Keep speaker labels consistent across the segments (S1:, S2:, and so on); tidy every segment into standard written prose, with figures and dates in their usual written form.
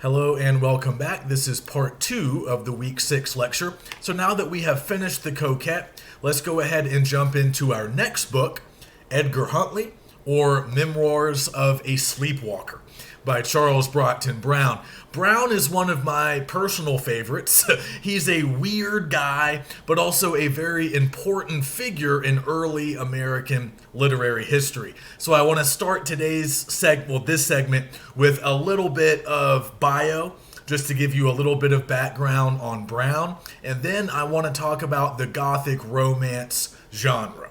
S1: Hello and welcome back. This is part 2 of the week 6 lecture. So now that we have finished the coquette, let's go ahead and jump into our next book, Edgar Huntley, or Memoirs of a Sleepwalker by Charles Brockton Brown. Brown is one of my personal favorites. He's a weird guy, but also a very important figure in early American literary history. So I want to start this segment with a little bit of bio, just to give you a little bit of background on Brown, and then I want to talk about the Gothic romance genre.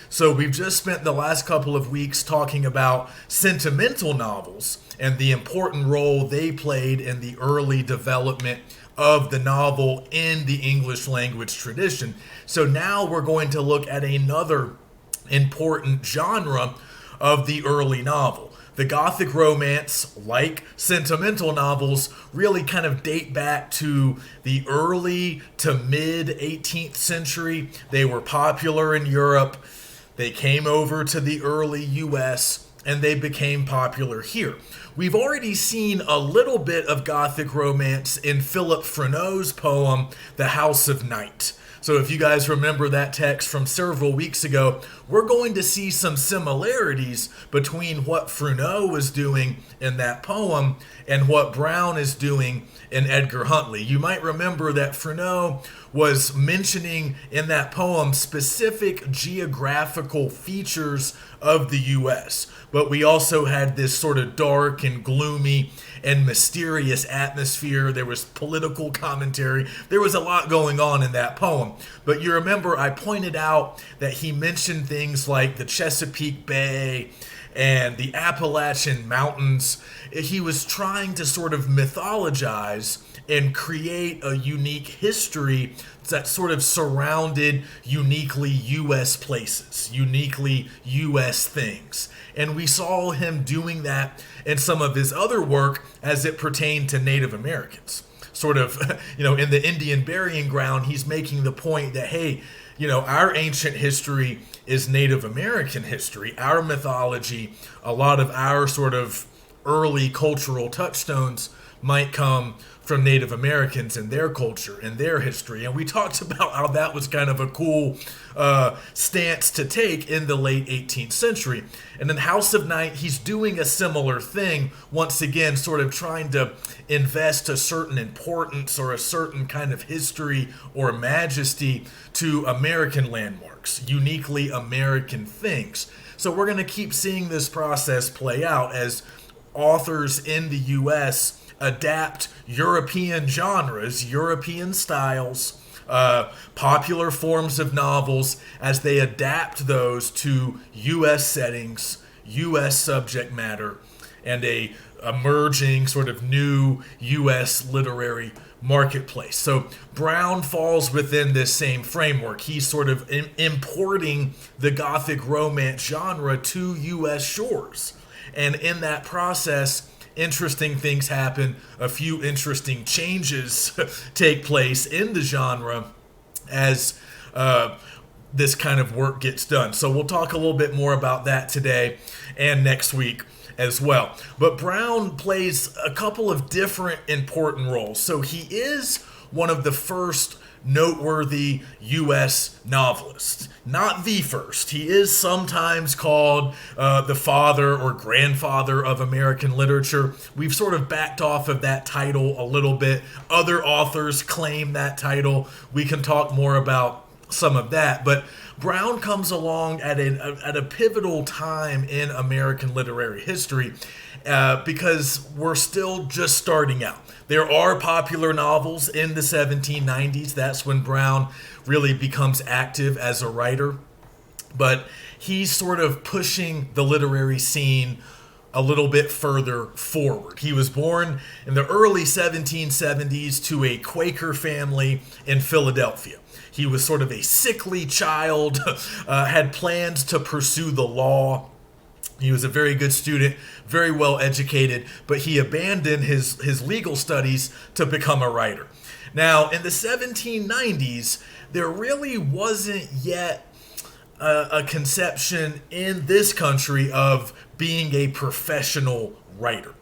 S1: So we've just spent the last couple of weeks talking about sentimental novels and the important role they played in the early development of the novel in the English language tradition. So now we're going to look at another important genre of the early novel. The Gothic romance, like sentimental novels, really kind of date back to the early to mid 18th century. They were popular in Europe. They came over to the early US and they became popular here. We've already seen a little bit of Gothic romance in Philip Freneau's poem, The House of Night. So if you guys remember that text from several weeks ago, we're going to see some similarities between what Freneau was doing in that poem and what Brown is doing in Edgar Huntley. You might remember that Freneau was mentioning in that poem specific geographical features of the U.S., but we also had this sort of dark and gloomy and mysterious atmosphere. There was political commentary. There was a lot going on in that poem. But you remember I pointed out that he mentioned things like the Chesapeake Bay and the Appalachian Mountains. He was trying to sort of mythologize and create a unique history that sort of surrounded uniquely U.S. places, uniquely U.S. things. And we saw him doing that in some of his other work as it pertained to Native Americans. Sort of, in the Indian Burying Ground, he's making the point that, hey, our ancient history is Native American history. Our mythology, a lot of our sort of early cultural touchstones might come from Native Americans and their culture and their history. And we talked about how that was kind of a cool stance to take in the late 18th century. And in House of Night, he's doing a similar thing, once again, sort of trying to invest a certain importance or a certain kind of history or majesty to American landmarks, uniquely American things. So we're going to keep seeing this process play out as authors in the U.S. adapt European genres, European styles, popular forms of novels as they adapt those to U.S. settings, U.S. subject matter, and a emerging sort of new U.S. literary marketplace. So Brown falls within this same framework. He's sort of importing the Gothic romance genre to U.S. shores. And in that process, interesting things happen. A few interesting changes take place in the genre as this kind of work gets done. So we'll talk a little bit more about that today and next week as well. But Brown plays a couple of different important roles. So he is one of the first noteworthy U.S. novelists. Not the first. He is sometimes called the father or grandfather of American literature. We've sort of backed off of that title a little bit. Other authors claim that title. We can talk more about some of that. But Brown comes along at a pivotal time in American literary history because we're still just starting out. There are popular novels in the 1790s. That's when Brown really becomes active as a writer. But he's sort of pushing the literary scene a little bit further forward. He was born in the early 1770s to a Quaker family in Philadelphia. He was sort of a sickly child, had plans to pursue the law. He was a very good student, very well educated, but he abandoned his legal studies to become a writer. Now, in the 1790s, there really wasn't yet a conception in this country of being a professional writer.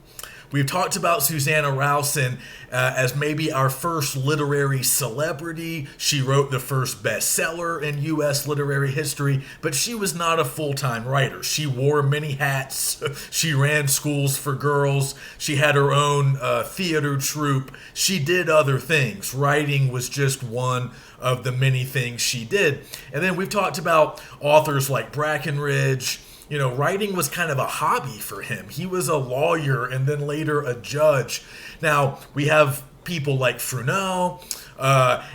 S1: We've talked about Susanna Rowson as maybe our first literary celebrity. She wrote the first bestseller in U.S. literary history, but she was not a full-time writer. She wore many hats. She ran schools for girls. She had her own theater troupe. She did other things. Writing was just one of the many things she did. And then we've talked about authors like Brackenridge. You know, writing was kind of a hobby for him. He was a lawyer and then later a judge. Now, we have people like Freneau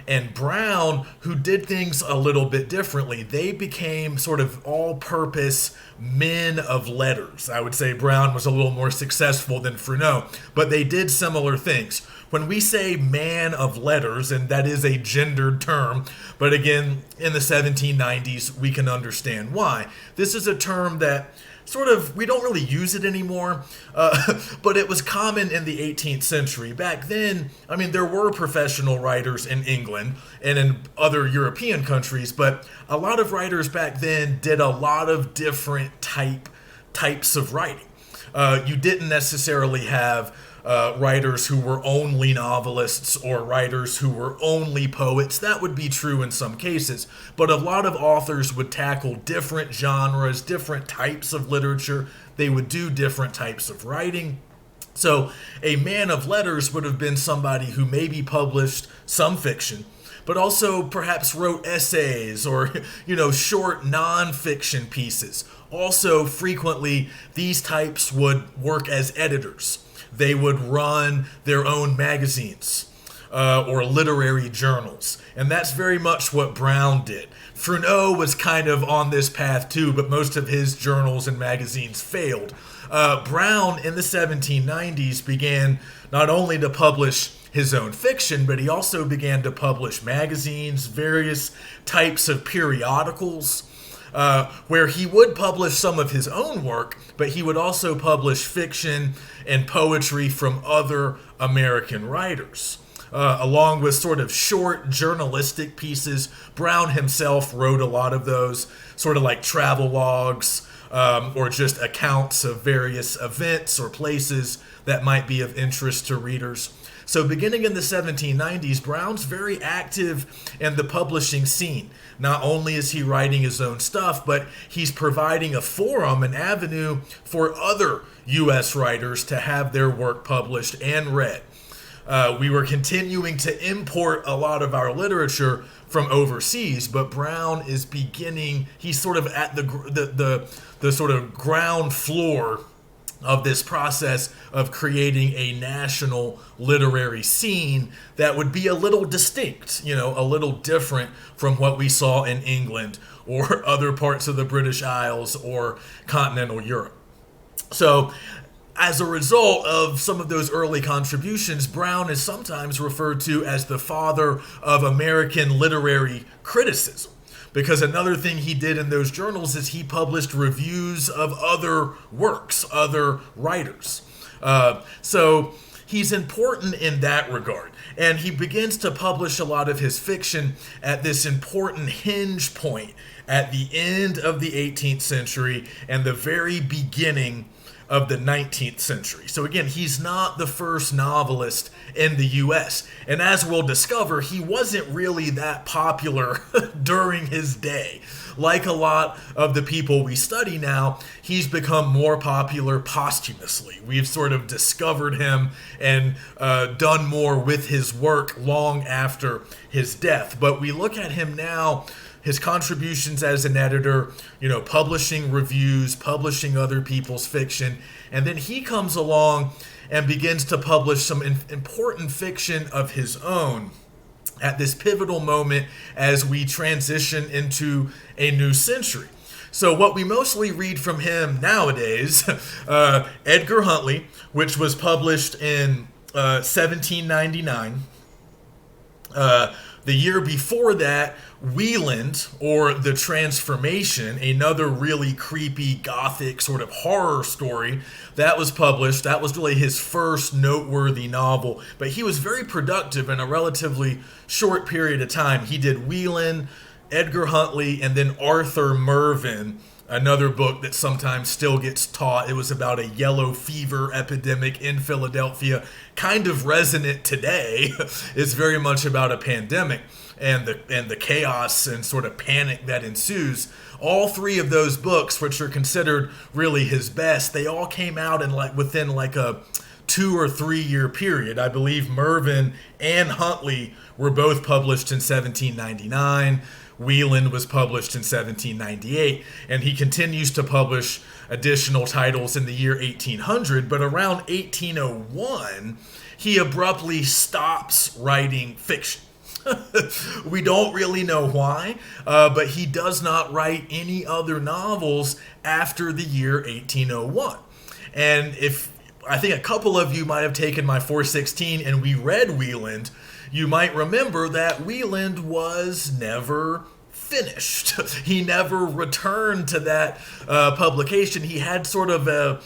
S1: and Brown who did things a little bit differently. They became sort of all-purpose men of letters. I would say Brown was a little more successful than Freneau, but they did similar things. When we say man of letters, and that is a gendered term, but again, in the 1790s, we can understand why. This is a term that sort of, we don't really use it anymore, but it was common in the 18th century. Back then, I mean, there were professional writers in England and in other European countries, but a lot of writers back then did a lot of different types of writing. You didn't necessarily have writers who were only novelists or writers who were only poets. That would be true in some cases, but a lot of authors would tackle different genres, different types of literature. They would do different types of writing. So a man of letters would have been somebody who maybe published some fiction, but also perhaps wrote essays or, short nonfiction pieces. Also, frequently, these types would work as editors. They would run their own magazines or literary journals. And that's very much what Brown did. Freneau was kind of on this path too, but most of his journals and magazines failed. Brown in the 1790s began not only to publish his own fiction, but he also began to publish magazines, various types of periodicals, where he would publish some of his own work, but he would also publish fiction and poetry from other American writers. Along with sort of short journalistic pieces. Brown himself wrote a lot of those, sort of like travel logs, or just accounts of various events or places that might be of interest to readers. So beginning in the 1790s, Brown's very active in the publishing scene. Not only is he writing his own stuff, but he's providing a forum, an avenue for other U.S. writers to have their work published and read. We were continuing to import a lot of our literature from overseas, but Brown is beginning, he's sort of at the sort of ground floor of this process of creating a national literary scene that would be a little distinct, a little different from what we saw in England or other parts of the British Isles or continental Europe. So, as a result of some of those early contributions, Brown is sometimes referred to as the father of American literary criticism. Because another thing he did in those journals is he published reviews of other works, other writers. So he's important in that regard. And he begins to publish a lot of his fiction at this important hinge point at the end of the 18th century and the very beginning of the 19th century. So again, he's not the first novelist in the U.S. And as we'll discover, he wasn't really that popular during his day. Like a lot of the people we study now, he's become more popular posthumously. We've sort of discovered him and done more with his work long after his death. But we look at him now, his contributions as an editor, publishing reviews, publishing other people's fiction, and then he comes along and begins to publish some important fiction of his own at this pivotal moment as we transition into a new century. So what we mostly read from him nowadays, Edgar Huntley, which was published in 1799. The year before that, Wieland, or The Transformation, another really creepy gothic sort of horror story, that was published. That was really his first noteworthy novel, but he was very productive in a relatively short period of time. He did Wieland, Edgar Huntley, and then Arthur Mervyn Another book that sometimes still gets taught. It was about a yellow fever epidemic in Philadelphia, kind of resonant today. It's very much about a pandemic and the chaos and sort of panic that ensues. All three of those books, which are considered really his best, they all came out in within a 2 or 3 year period. I believe Mervyn and Huntley were both published in 1799. Wieland was published in 1798, and he continues to publish additional titles in the year 1800, but around 1801, he abruptly stops writing fiction. We don't really know why, but he does not write any other novels after the year 1801. And I think a couple of you might have taken my 416 and we read Wieland, you might remember that Wieland was never finished. He never returned to that publication. He had sort of a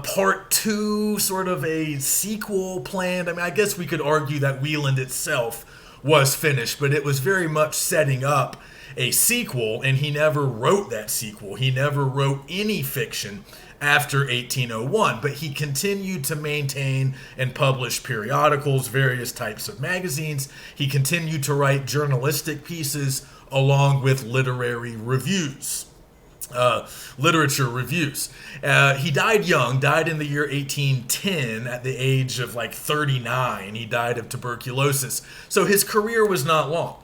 S1: part 2, sort of a sequel planned. I mean, I guess we could argue that Wieland itself was finished, but it was very much setting up a sequel, and he never wrote that sequel. He never wrote any fiction after 1801, but he continued to maintain and publish periodicals, various types of magazines. He continued to write journalistic pieces along with literary reviews. Literature reviews. He died young, died in the year 1810 at the age of 39. He died of tuberculosis. So his career was not long.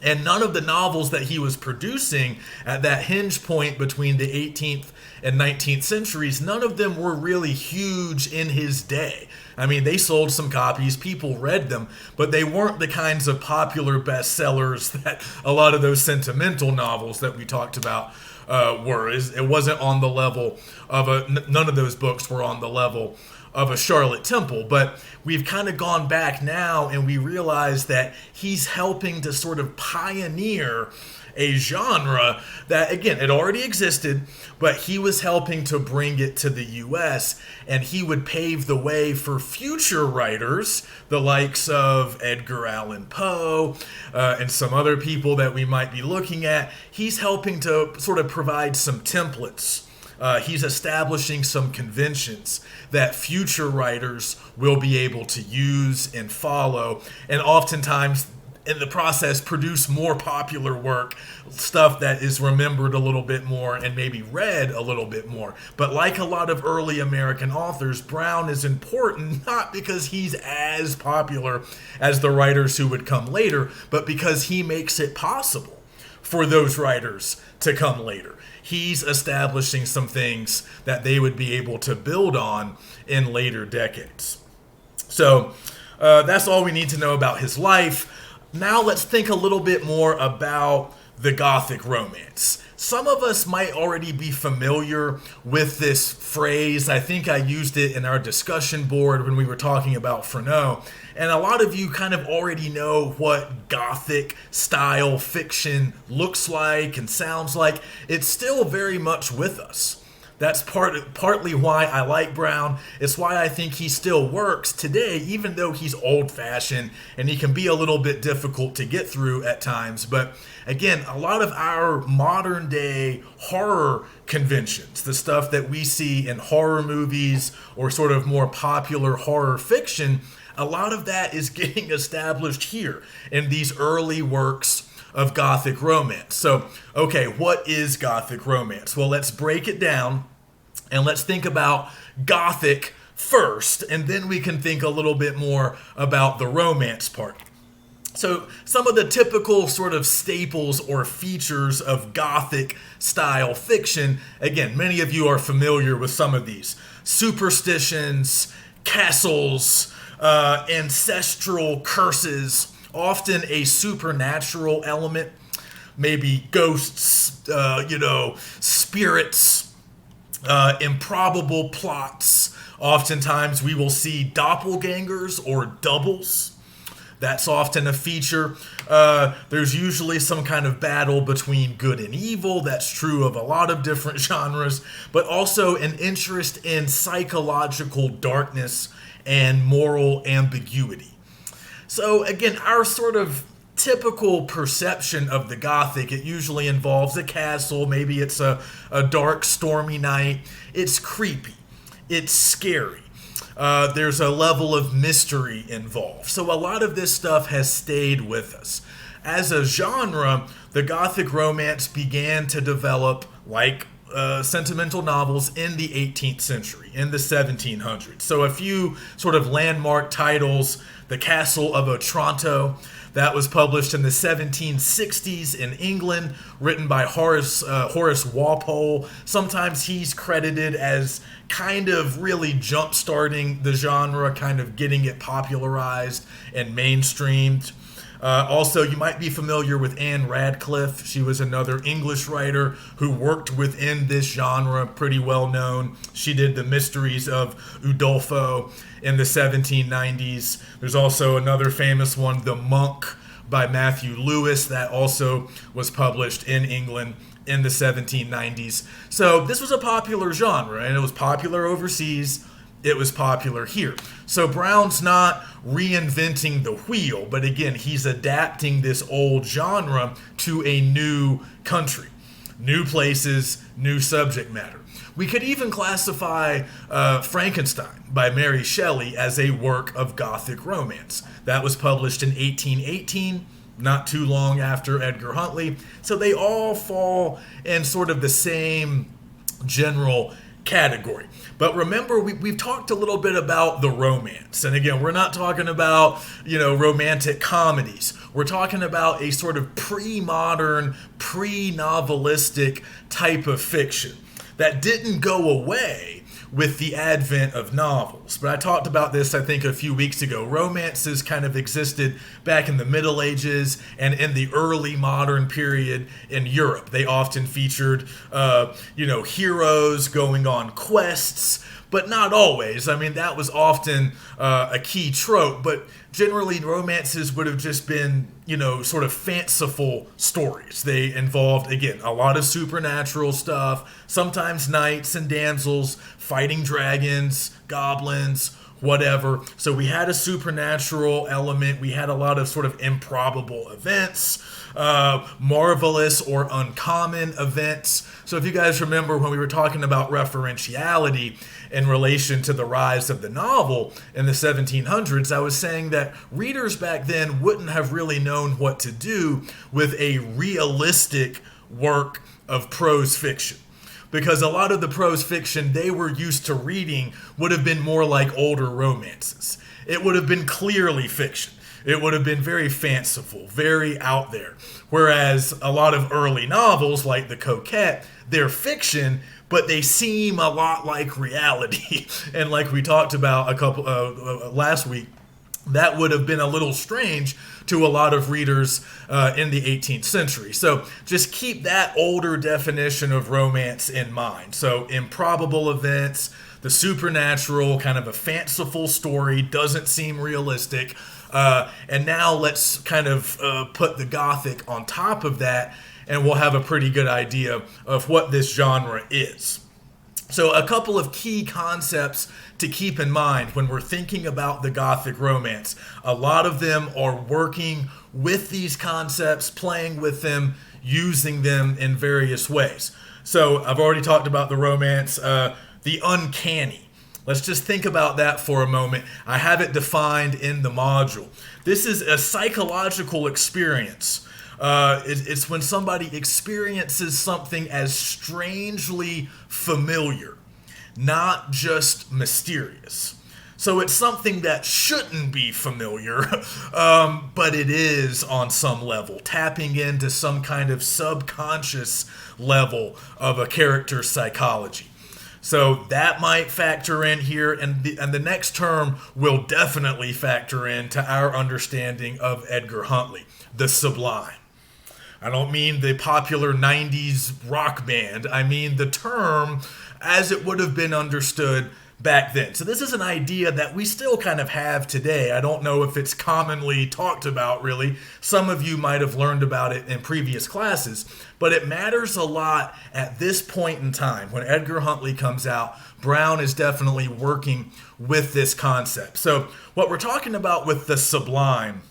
S1: And none of the novels that he was producing at that hinge point between the 18th and 19th centuries, none of them were really huge in his day. I mean, they sold some copies, people read them, but they weren't the kinds of popular bestsellers that a lot of those sentimental novels that we talked about were. It wasn't on the level of none of those books were on the level of a Charlotte Temple, but we've kind of gone back now and we realize that he's helping to sort of pioneer a genre that, again, it already existed, but he was helping to bring it to the U.S., and he would pave the way for future writers, the likes of Edgar Allan Poe and some other people that we might be looking at. He's helping to sort of provide some templates. He's establishing some conventions that future writers will be able to use and follow, and oftentimes in the process produce more popular work, stuff that is remembered a little bit more and maybe read a little bit more. But like a lot of early American authors, Brown is important not because he's as popular as the writers who would come later, but because he makes it possible for those writers to come later. He's establishing some things that they would be able to build on in later decades. So that's all we need to know about his life. Now let's think a little bit more about the Gothic romance. Some of us might already be familiar with this phrase. I think I used it in our discussion board when we were talking about Freneau. And a lot of you kind of already know what Gothic style fiction looks like and sounds like. It's still very much with us. That's partly why I like Brown. It's why I think he still works today, even though he's old-fashioned and he can be a little bit difficult to get through at times. But again, a lot of our modern-day horror conventions, the stuff that we see in horror movies or sort of more popular horror fiction, a lot of that is getting established here in these early works of Gothic romance. So, okay, what is Gothic romance? Well, let's break it down and let's think about Gothic first, and then we can think a little bit more about the romance part. So, some of the typical sort of staples or features of Gothic style fiction, again, many of you are familiar with some of these. Superstitions, castles, ancestral curses, often a supernatural element, maybe ghosts, spirits, improbable plots. Oftentimes we will see doppelgangers or doubles. That's often a feature. There's usually some kind of battle between good and evil. That's true of a lot of different genres, but also an interest in psychological darkness and moral ambiguity. So again, our sort of typical perception of the Gothic, it usually involves a castle. Maybe it's a dark, stormy night. It's creepy. It's scary. There's a level of mystery involved. So a lot of this stuff has stayed with us. As a genre, the Gothic romance began to develop like sentimental novels in the 18th century, in the 1700s. So a few sort of landmark titles: The Castle of Otranto, that was published in the 1760s in England, written by Horace Walpole. Sometimes he's credited as kind of really jump-starting the genre, kind of getting it popularized and mainstreamed. Also, you might be familiar with Anne Radcliffe. She was another English writer who worked within this genre, pretty well known. She did The Mysteries of Udolpho in the 1790s. There's also another famous one, The Monk by Matthew Lewis, that also was published in England in the 1790s. So this was a popular genre, and it was popular overseas. It was popular here. So Brown's not reinventing the wheel, but again, he's adapting this old genre to a new country, new places, new subject matter. We could even classify Frankenstein by Mary Shelley as a work of Gothic romance. That was published in 1818, not too long after Edgar Huntley. So they all fall in sort of the same general category. But remember, we've talked a little bit about the romance. And again, we're not talking about, romantic comedies. We're talking about a sort of pre-modern, pre-novelistic type of fiction that didn't go away with the advent of novels. But I talked about this, I think, a few weeks ago. Romances kind of existed back in the Middle Ages and in the early modern period in Europe. They often featured, heroes going on quests, but not always. I mean, that was often a key trope, but generally romances would have just been, sort of fanciful stories. They involved, again, a lot of supernatural stuff, sometimes knights and damsels fighting dragons, goblins, whatever. So we had a supernatural element. We had a lot of sort of improbable events, marvelous or uncommon events. So if you guys remember when we were talking about referentiality in relation to the rise of the novel in the 1700s, I was saying that readers back then wouldn't have really known what to do with a realistic work of prose fiction. Because a lot of the prose fiction they were used to reading would have been more like older romances. It would have been clearly fiction. It would have been very fanciful, very out there. Whereas a lot of early novels, like The Coquette, they're fiction, but they seem a lot like reality. And like we talked about last week, that would have been a little strange to a lot of readers in the 18th century. So just keep that older definition of romance in mind. So improbable events, the supernatural, kind of a fanciful story, doesn't seem realistic. And now let's kind of put the Gothic on top of that, and we'll have a pretty good idea of what this genre is. So a couple of key concepts to keep in mind when we're thinking about the Gothic romance. A lot of them are working with these concepts, playing with them, using them in various ways. So I've already talked about the romance, the uncanny. Let's just think about that for a moment. I have it defined in the module. This is a psychological experience. It's when somebody experiences something as strangely familiar, not just mysterious. So it's something that shouldn't be familiar, but it is on some level, tapping into some kind of subconscious level of a character's psychology. So that might factor in here, and the next term will definitely factor into our understanding of Edgar Huntley, the sublime. I don't mean the popular 90s rock band. I mean the term as it would have been understood back then. So this is an idea that we still kind of have today. I don't know if it's commonly talked about, really. Some of you might have learned about it in previous classes, but it matters a lot at this point in time. When Edgar Huntley comes out, Brown is definitely working with this concept. So what we're talking about with the sublime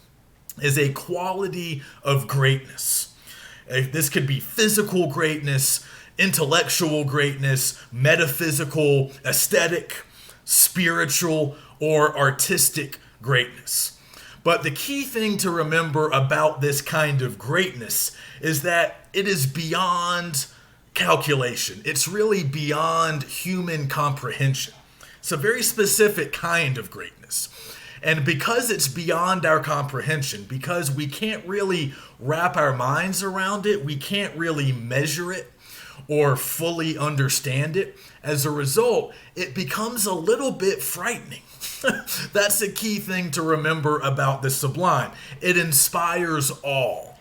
S1: is a quality of greatness. This could be physical greatness, intellectual greatness, metaphysical, aesthetic, spiritual, or artistic greatness. But the key thing to remember about this kind of greatness is that it is beyond calculation. It's really beyond human comprehension. It's a very specific kind of greatness. And because it's beyond our comprehension, because we can't really wrap our minds around it, we can't really measure it or fully understand it, as a result, it becomes a little bit frightening. That's the key thing to remember about the sublime. It inspires awe.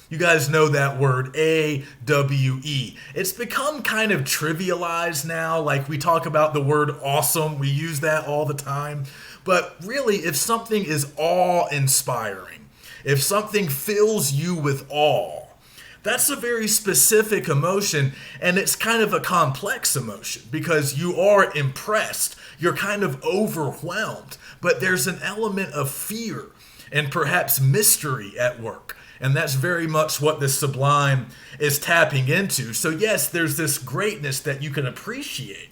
S1: You guys know that word, A-W-E. It's become kind of trivialized now, like we talk about the word awesome. We use that all the time. But really, if something is awe-inspiring, if something fills you with awe, that's a very specific emotion, and it's kind of a complex emotion because you are impressed. You're kind of overwhelmed, but there's an element of fear and perhaps mystery at work. And that's very much what the sublime is tapping into. So yes, there's this greatness that you can appreciate,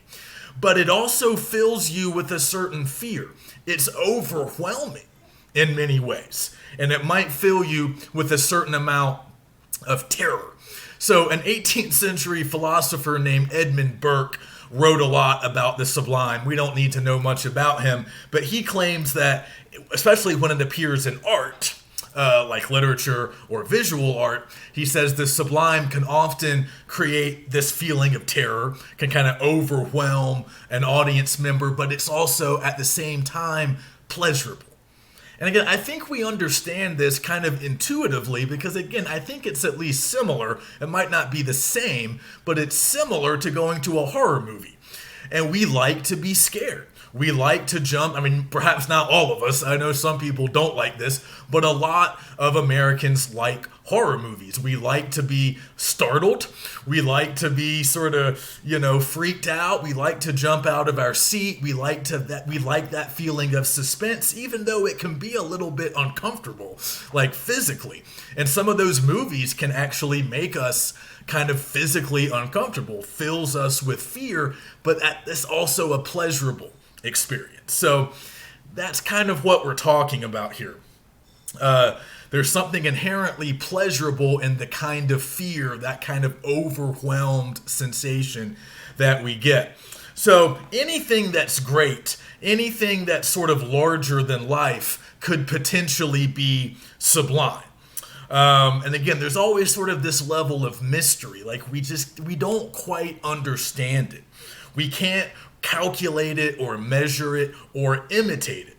S1: but it also fills you with a certain fear. It's overwhelming in many ways, and it might fill you with a certain amount of terror. So an 18th century philosopher named Edmund Burke wrote a lot about the sublime. We don't need to know much about him, but he claims that, especially when it appears in art, like literature or visual art, he says the sublime can often create this feeling of terror, can kind of overwhelm an audience member, but it's also at the same time pleasurable. And again, I think we understand this kind of intuitively because, again, I think it's at least similar. It might not be the same, but it's similar to going to a horror movie. And we like to be scared. We like to jump. I mean, perhaps not all of us. I know some people don't like this, but a lot of Americans like horror movies. We like to be startled. We like to be sort of, freaked out. We like to jump out of our seat. We like that feeling of suspense, even though it can be a little bit uncomfortable, like physically. And some of those movies can actually make us kind of physically uncomfortable, fills us with fear, but that's also a pleasurable experience. So that's kind of what we're talking about here. There's something inherently pleasurable in the kind of fear, that kind of overwhelmed sensation that we get. So anything that's great, anything that's sort of larger than life could potentially be sublime. And again, there's always sort of this level of mystery. Like we don't quite understand it. We can't calculate it or measure it or imitate it.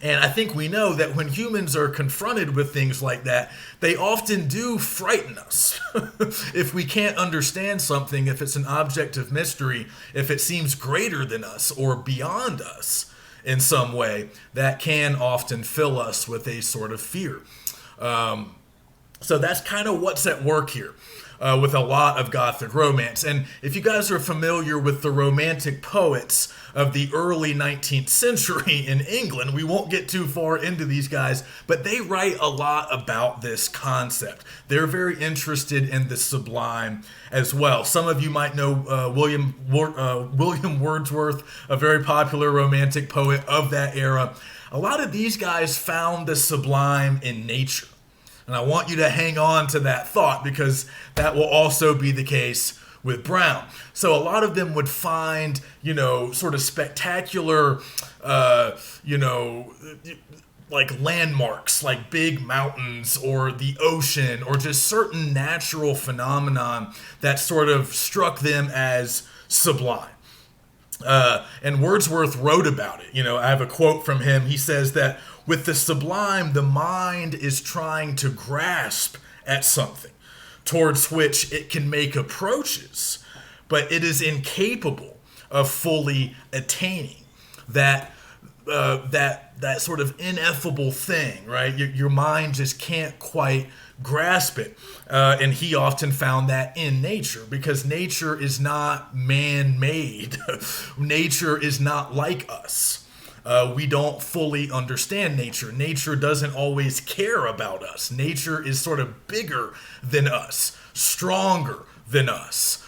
S1: And I think we know that when humans are confronted with things like that, they often do frighten us. If we can't understand something, if it's an object of mystery, if it seems greater than us or beyond us in some way, that can often fill us with a sort of fear. So that's kind of what's at work here with a lot of Gothic romance. And if you guys are familiar with the Romantic poets of the early 19th century in England, we won't get too far into these guys, but they write a lot about this concept. They're very interested in the sublime as well. Some of you might know William Wordsworth, a very popular Romantic poet of that era. A lot of these guys found the sublime in nature. And I want you to hang on to that thought because that will also be the case with Brown. So a lot of them would find, sort of spectacular, like landmarks, like big mountains or the ocean or just certain natural phenomenon that sort of struck them as sublime. And Wordsworth wrote about it. I have a quote from him. He says that with the sublime, the mind is trying to grasp at something towards which it can make approaches, but it is incapable of fully attaining that sort of ineffable thing, right? Your mind just can't quite grasp it. And he often found that in nature because nature is not man-made. Nature is not like us. We don't fully understand nature. Nature doesn't always care about us. Nature is sort of bigger than us, stronger than us,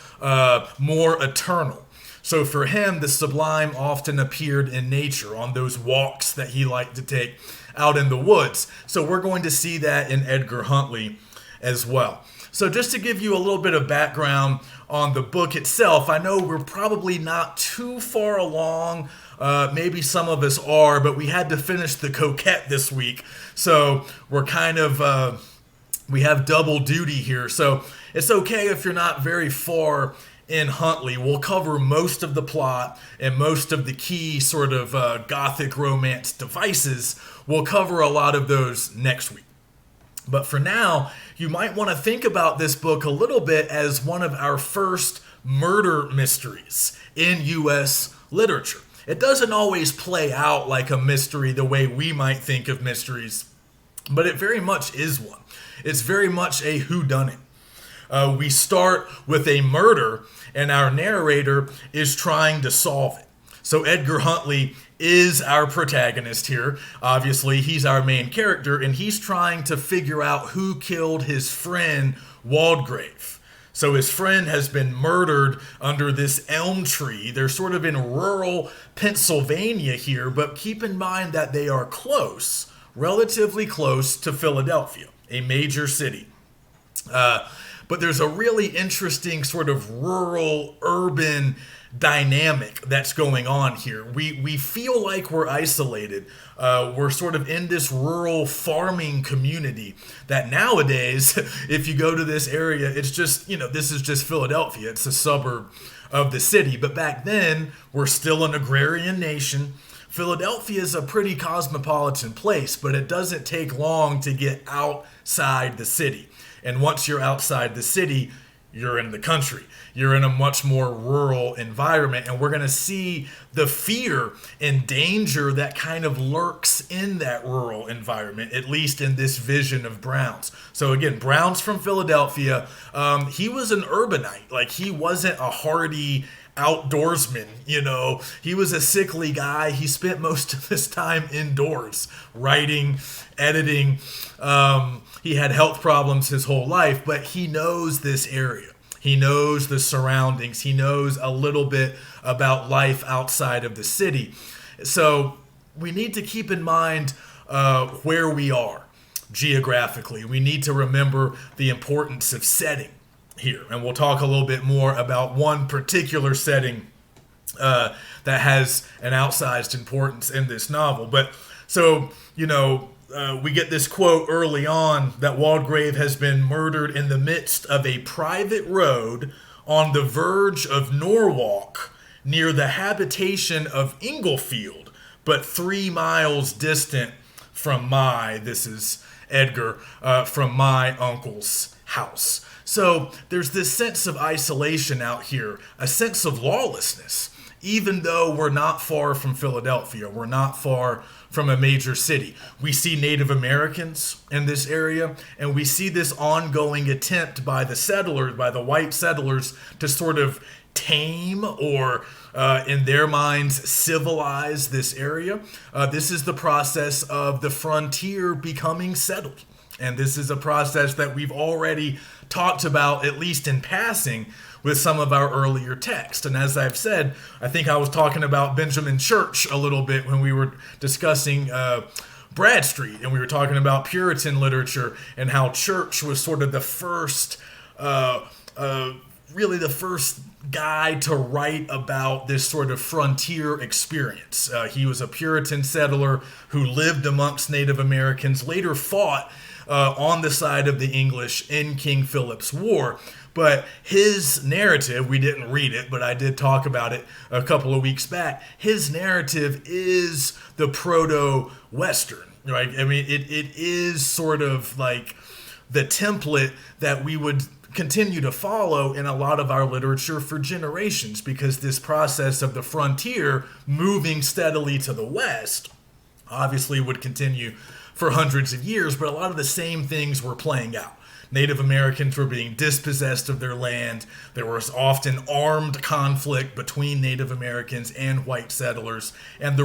S1: more eternal. So for him, the sublime often appeared in nature on those walks that he liked to take out in the woods. So we're going to see that in Edgar Huntley as well. So just to give you a little bit of background on the book itself, I know we're probably not too far along. Maybe some of us are, but we had to finish the Coquette this week. So we're kind of, we have double duty here. So it's okay if you're not very far in Huntley. We'll cover most of the plot and most of the key sort of Gothic romance devices. We'll cover a lot of those next week. But for now, you might want to think about this book a little bit as one of our first murder mysteries in U.S. literature. It doesn't always play out like a mystery the way we might think of mysteries, but it very much is one. It's very much a whodunit. We start with a murder, and our narrator is trying to solve it. So Edgar Huntley is our protagonist here. Obviously, he's our main character, and he's trying to figure out who killed his friend Waldegrave. So his friend has been murdered under this elm tree. They're sort of in rural Pennsylvania here, but keep in mind that they are close, relatively close to Philadelphia, a major city. But there's a really interesting sort of rural-urban dynamic that's going on here. We feel like we're isolated. We're sort of in this rural farming community that nowadays, if you go to this area, it's just, this is just Philadelphia. It's a suburb of the city. But back then, we're still an agrarian nation. Philadelphia is a pretty cosmopolitan place, but it doesn't take long to get outside the city. And once you're outside the city, you're in the country. You're in a much more rural environment. And we're going to see the fear and danger that kind of lurks in that rural environment, at least in this vision of Brown's. So again, Brown's from Philadelphia. He was an urbanite. Like, he wasn't a hardy outdoorsman, He was a sickly guy. He spent most of his time indoors, writing, editing. He had health problems his whole life, but he knows this area. He knows the surroundings. He knows a little bit about life outside of the city. So we need to keep in mind where we are geographically. We need to remember the importance of setting here. And we'll talk a little bit more about one particular setting that has an outsized importance in this novel. But so, we get this quote early on that Waldegrave has been murdered in the midst of a private road on the verge of Norwalk near the habitation of Inglefield, but 3 miles distant from this is Edgar, from my uncle's house. So there's this sense of isolation out here, a sense of lawlessness, even though we're not far from Philadelphia. We're not far from a major city. We see Native Americans in this area, and we see this ongoing attempt by the white settlers to sort of tame or, in their minds, civilize this area. This is the process of the frontier becoming settled. And this is a process that we've already talked about, at least in passing, with some of our earlier texts. And as I've said, I think I was talking about Benjamin Church a little bit when we were discussing Bradstreet, and we were talking about Puritan literature and how Church was sort of the first, really the first guy to write about this sort of frontier experience. He was a Puritan settler who lived amongst Native Americans, later fought on the side of the English in King Philip's War. But his narrative, we didn't read it, but I did talk about it a couple of weeks back. His narrative is the proto-Western, right? I mean, it is sort of like the template that we would continue to follow in a lot of our literature for generations, because this process of the frontier moving steadily to the West obviously would continue for hundreds of years, but a lot of the same things were playing out. Native Americans were being dispossessed of their land. There was often armed conflict between Native Americans and white settlers, and the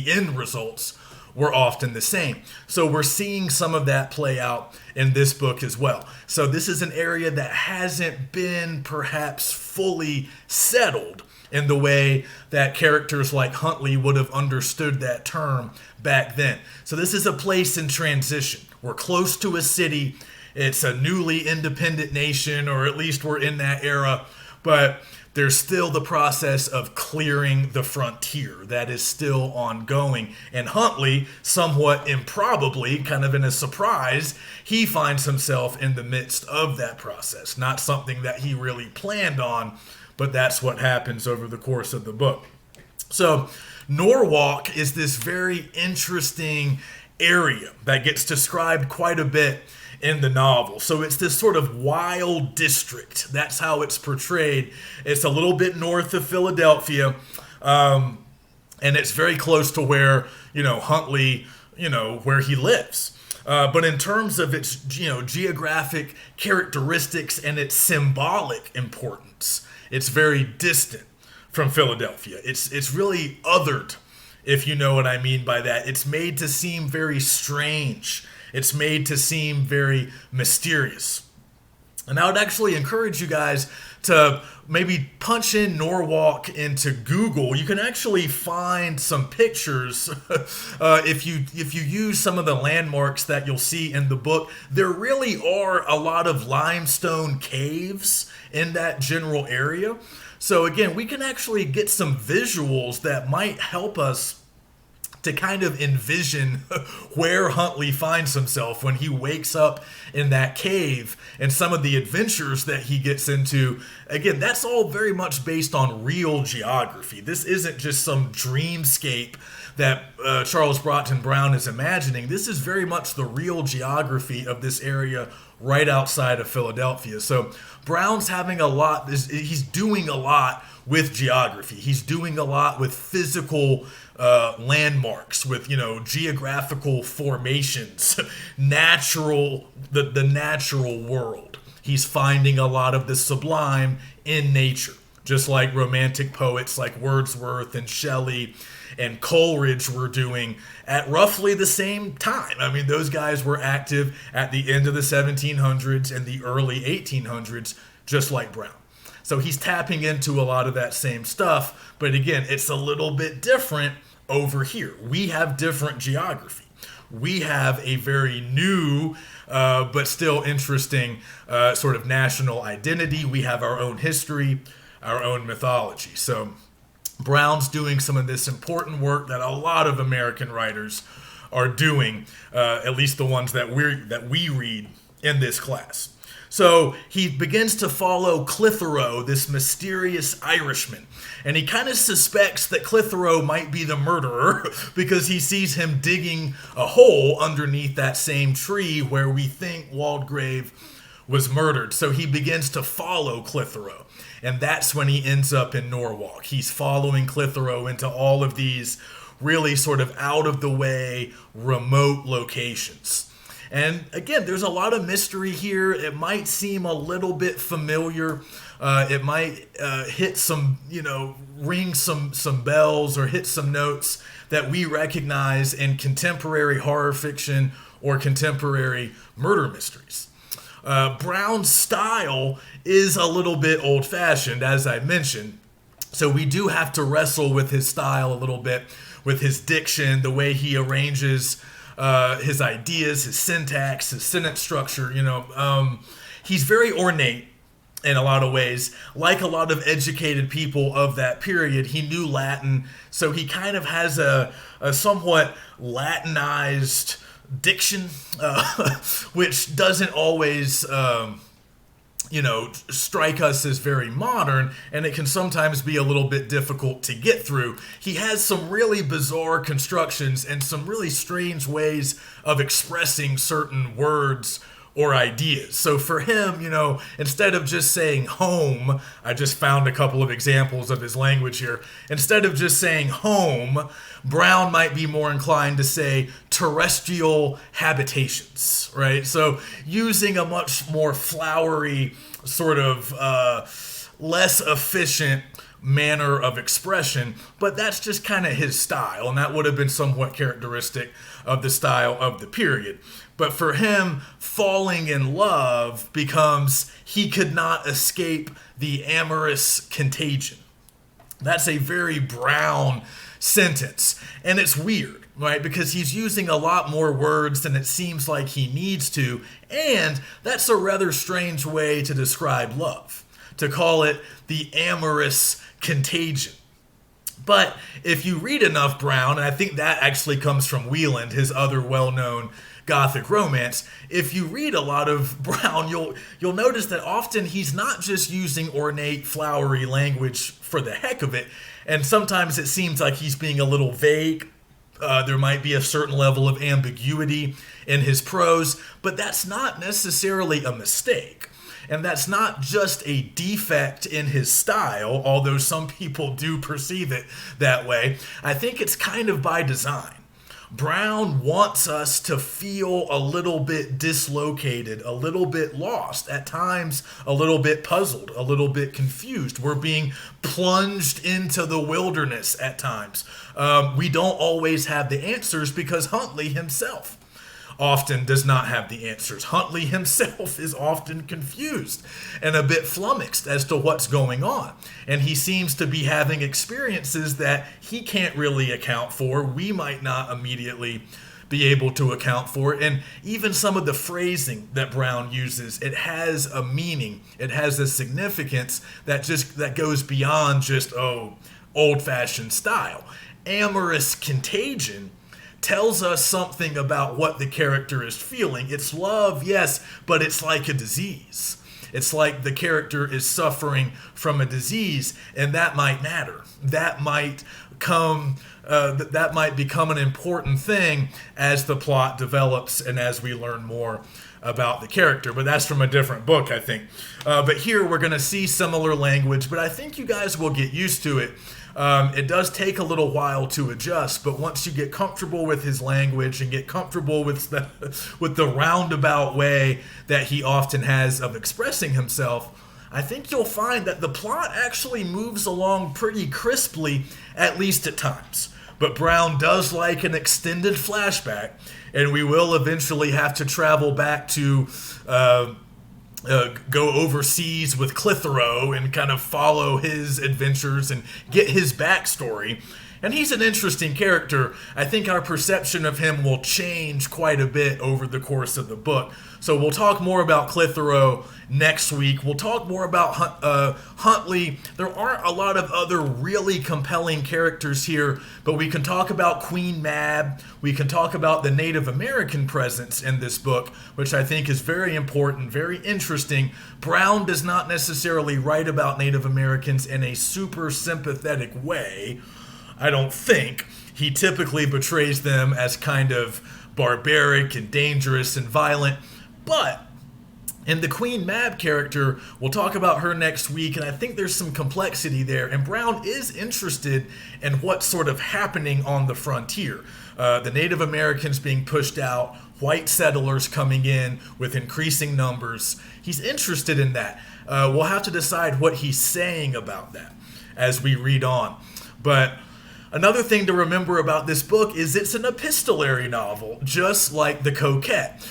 S1: end results were often the same. So we're seeing some of that play out in this book as well. So this is an area that hasn't been perhaps fully settled in the way that characters like Huntley would have understood that term back then. So this is a place in transition. We're close to a city. It's a newly independent nation, or at least we're in that era, but there's still the process of clearing the frontier that is still ongoing. And Huntley, somewhat improbably, kind of in a surprise, he finds himself in the midst of that process. Not something that he really planned on, but that's what happens over the course of the book. So Norwalk is this very interesting area that gets described quite a bit in the novel. So it's this sort of wild district. That's how it's portrayed. It's a little bit north of Philadelphia, and it's very close to where, Huntley, where he lives. But in terms of its, geographic characteristics and its symbolic importance, it's very distant from Philadelphia. It's really othered, if you know what I mean by that. It's made to seem very strange. It's made to seem very mysterious. And I would actually encourage you guys to maybe punch in Norwalk into Google. You can actually find some pictures if you use some of the landmarks that you'll see in the book. There really are a lot of limestone caves in that general area. So again, we can actually get some visuals that might help us to kind of envision where Huntley finds himself when he wakes up in that cave and some of the adventures that he gets into. Again, that's all very much based on real geography. This isn't just some dreamscape that Charles Broughton Brown is imagining. This is very much the real geography of this area right outside of Philadelphia. So Brown's he's doing a lot with geography. He's doing a lot with physical landmarks, with geographical formations, the natural world. He's finding a lot of the sublime in nature, just like romantic poets like Wordsworth and Shelley and Coleridge were doing at roughly the same time. I mean, those guys were active at the end of the 1700s and the early 1800s, just like Brown. So he's tapping into a lot of that same stuff, but again, it's a little bit different over here. We have different geography. We have a very new, but still interesting sort of national identity. We have our own history, our own mythology. So Brown's doing some of this important work that a lot of American writers are doing, at least the ones that we read in this class. So he begins to follow Clitheroe, this mysterious Irishman, and he kind of suspects that Clitheroe might be the murderer because he sees him digging a hole underneath that same tree where we think Waldegrave was murdered. So he begins to follow Clitheroe, and that's when he ends up in Norwalk. He's following Clitheroe into all of these really sort of out-of-the-way, remote locations. And again, there's a lot of mystery here. It might seem a little bit familiar. It might hit some, ring some bells or hit some notes that we recognize in contemporary horror fiction or contemporary murder mysteries. Brown's style is a little bit old-fashioned, as I mentioned. So we do have to wrestle with his style a little bit, with his diction, the way he arranges his ideas, his syntax, his sentence structure. He's very ornate in a lot of ways. Like a lot of educated people of that period, he knew Latin, so he kind of has a somewhat Latinized diction, which doesn't always strike us as very modern, and it can sometimes be a little bit difficult to get through. He has some really bizarre constructions and some really strange ways of expressing certain words or ideas. So for him, instead of just saying home, I just found a couple of examples of his language here. Instead of just saying home, Brown might be more inclined to say terrestrial habitations, right? So using a much more flowery, sort of less efficient manner of expression, but that's just kind of his style, and that would have been somewhat characteristic of the style of the period. But for him, falling in love becomes he could not escape the amorous contagion. That's a very Brown sentence, and it's weird, right? Because he's using a lot more words than it seems like he needs to, and that's a rather strange way to describe love, to call it the amorous contagion. But if you read enough Brown, and I think that actually comes from Wieland, his other well-known Gothic romance, if you read a lot of Brown, you'll notice that often he's not just using ornate, flowery language for the heck of it, and sometimes it seems like he's being a little vague. There might be a certain level of ambiguity in his prose, but that's not necessarily a mistake. And that's not just a defect in his style, although some people do perceive it that way. I think it's kind of by design. Brown wants us to feel a little bit dislocated, a little bit lost, at times a little bit puzzled, a little bit confused. We're being plunged into the wilderness at times. We don't always have the answers because Huntley himself often does not have the answers. Huntley himself is often confused and a bit flummoxed as to what's going on. And he seems to be having experiences that he can't really account for. We might not immediately be able to account for. And even some of the phrasing that Brown uses, it has a meaning. It has a significance that goes beyond just, old-fashioned style. Amorous contagion tells us something about what the character is feeling. It's love, yes, but it's like a disease. It's like the character is suffering from a disease, and that might matter. That might become an important thing as the plot develops and as we learn more about the character. But that's from a different book, I think. But here we're going to see similar language, but I think you guys will get used to it. It does take a little while to adjust, but once you get comfortable with his language and get comfortable with the roundabout way that he often has of expressing himself, I think you'll find that the plot actually moves along pretty crisply, at least at times. But Brown does like an extended flashback, and we will eventually have to travel back to go overseas with Clitheroe and kind of follow his adventures and get his backstory. And he's an interesting character. I think our perception of him will change quite a bit over the course of the book. So we'll talk more about Clitheroe next week. We'll talk more about Huntley. There aren't a lot of other really compelling characters here, but we can talk about Queen Mab. We can talk about the Native American presence in this book, which I think is very important, very interesting. Brown does not necessarily write about Native Americans in a super sympathetic way, I don't think. He typically portrays them as kind of barbaric and dangerous and violent. But in the Queen Mab character, we'll talk about her next week, and I think there's some complexity there. And Brown is interested in what's sort of happening on the frontier. The Native Americans being pushed out, white settlers coming in with increasing numbers. He's interested in that. We'll have to decide what he's saying about that as we read on. But another thing to remember about this book is it's an epistolary novel, just like The Coquette.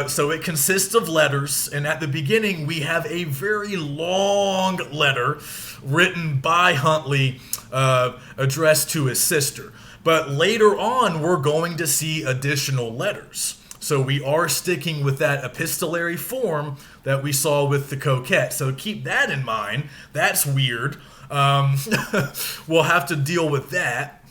S1: So it consists of letters, and at the beginning we have a very long letter written by Huntley addressed to his sister. But later on we're going to see additional letters. So we are sticking with that epistolary form that we saw with The Coquette. So keep that in mind. That's weird. We'll have to deal with that.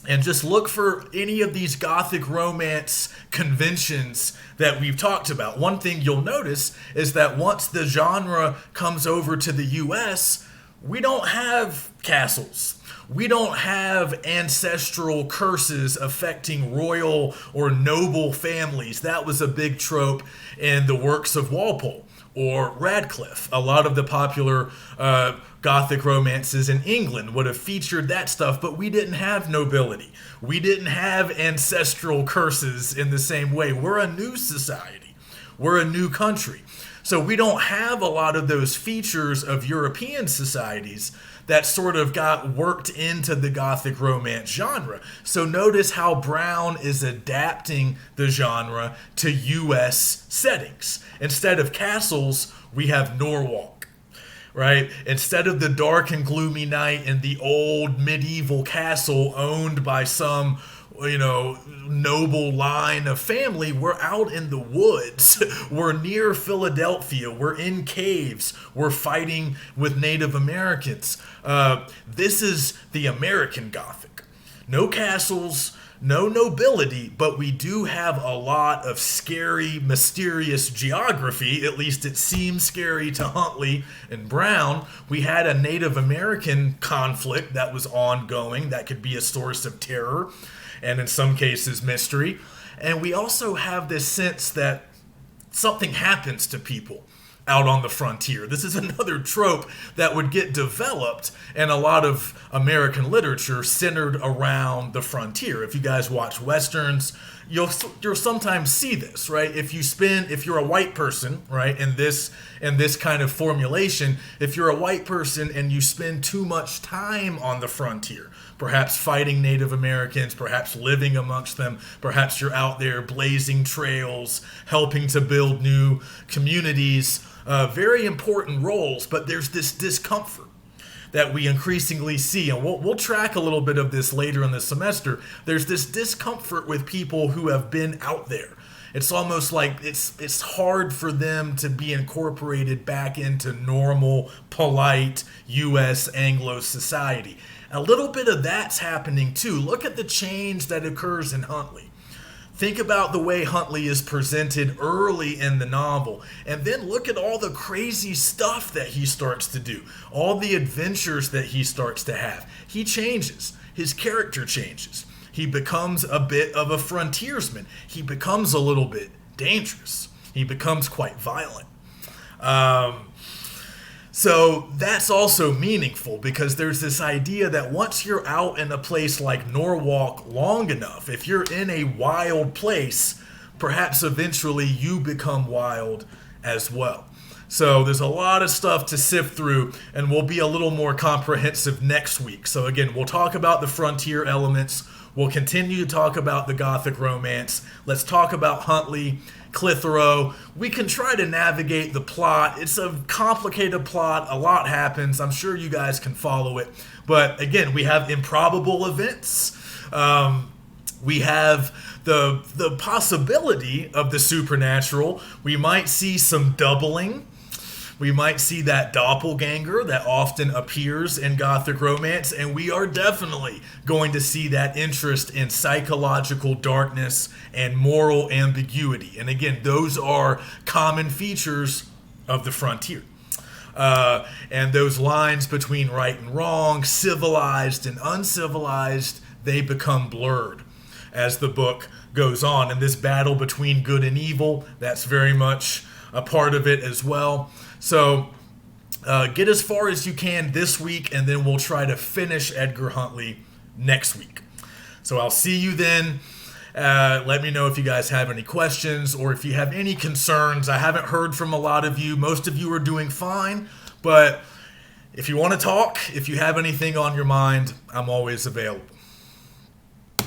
S1: And just look for any of these Gothic romance conventions that we've talked about. One thing you'll notice is that once the genre comes over to the U.S., we don't have castles. We don't have ancestral curses affecting royal or noble families. That was a big trope in the works of Walpole or Radcliffe. A lot of the popular Gothic romances in England would have featured that stuff, but we didn't have nobility. We didn't have ancestral curses in the same way. We're a new society. We're a new country. So we don't have a lot of those features of European societies that sort of got worked into the Gothic romance genre. So notice how Brown is adapting the genre to U.S. settings. Instead of castles, we have Norwalk, right? Instead of the dark and gloomy night in the old medieval castle owned by some noble line of family, we're out in the woods. We're near Philadelphia. We're in caves. We're fighting with Native Americans. This is the American Gothic. No castles, no nobility, but we do have a lot of scary, mysterious geography. At least it seems scary to Huntley and Brown. We had a Native American conflict that was ongoing that could be a source of terror and in some cases mystery. And we also have this sense that something happens to people out on the frontier. This is another trope that would get developed in a lot of American literature centered around the frontier. If you guys watch Westerns, you'll sometimes see this, right? If you're a white person, right, in this kind of formulation, if you're a white person and you spend too much time on the frontier, perhaps fighting Native Americans, perhaps living amongst them, perhaps you're out there blazing trails, helping to build new communities, very important roles, but there's this discomfort that we increasingly see, and we'll track a little bit of this later in the semester. There's this discomfort with people who have been out there. It's almost like it's hard for them to be incorporated back into normal, polite U.S. Anglo society. A little bit of that's happening too. Look at the change that occurs in Huntley. Think about the way Huntley is presented early in the novel, and then look at all the crazy stuff that he starts to do, all the adventures that he starts to have. He changes. His character changes. He becomes a bit of a frontiersman. He becomes a little bit dangerous. He becomes quite violent. So that's also meaningful because there's this idea that once you're out in a place like Norwalk long enough, if you're in a wild place, perhaps eventually you become wild as well. So there's a lot of stuff to sift through, and we'll be a little more comprehensive next week. So again, we'll talk about the frontier elements. We'll continue to talk about the Gothic romance. Let's talk about Huntley, Clitheroe. We can try to navigate the plot. It's a complicated plot. A lot happens. I'm sure you guys can follow it. But again, we have improbable events. We have the possibility of the supernatural. We might see some doubling. We might see that doppelganger that often appears in Gothic romance, and we are definitely going to see that interest in psychological darkness and moral ambiguity. And again, those are common features of the frontier. And those lines between right and wrong, civilized and uncivilized, they become blurred as the book goes on. And this battle between good and evil, that's very much a part of it as well. So get as far as you can this week, and then we'll try to finish Edgar Huntley next week. So I'll see you then. Let me know if you guys have any questions or if you have any concerns. I haven't heard from a lot of you. Most of you are doing fine, but if you want to talk, if you have anything on your mind, I'm always available.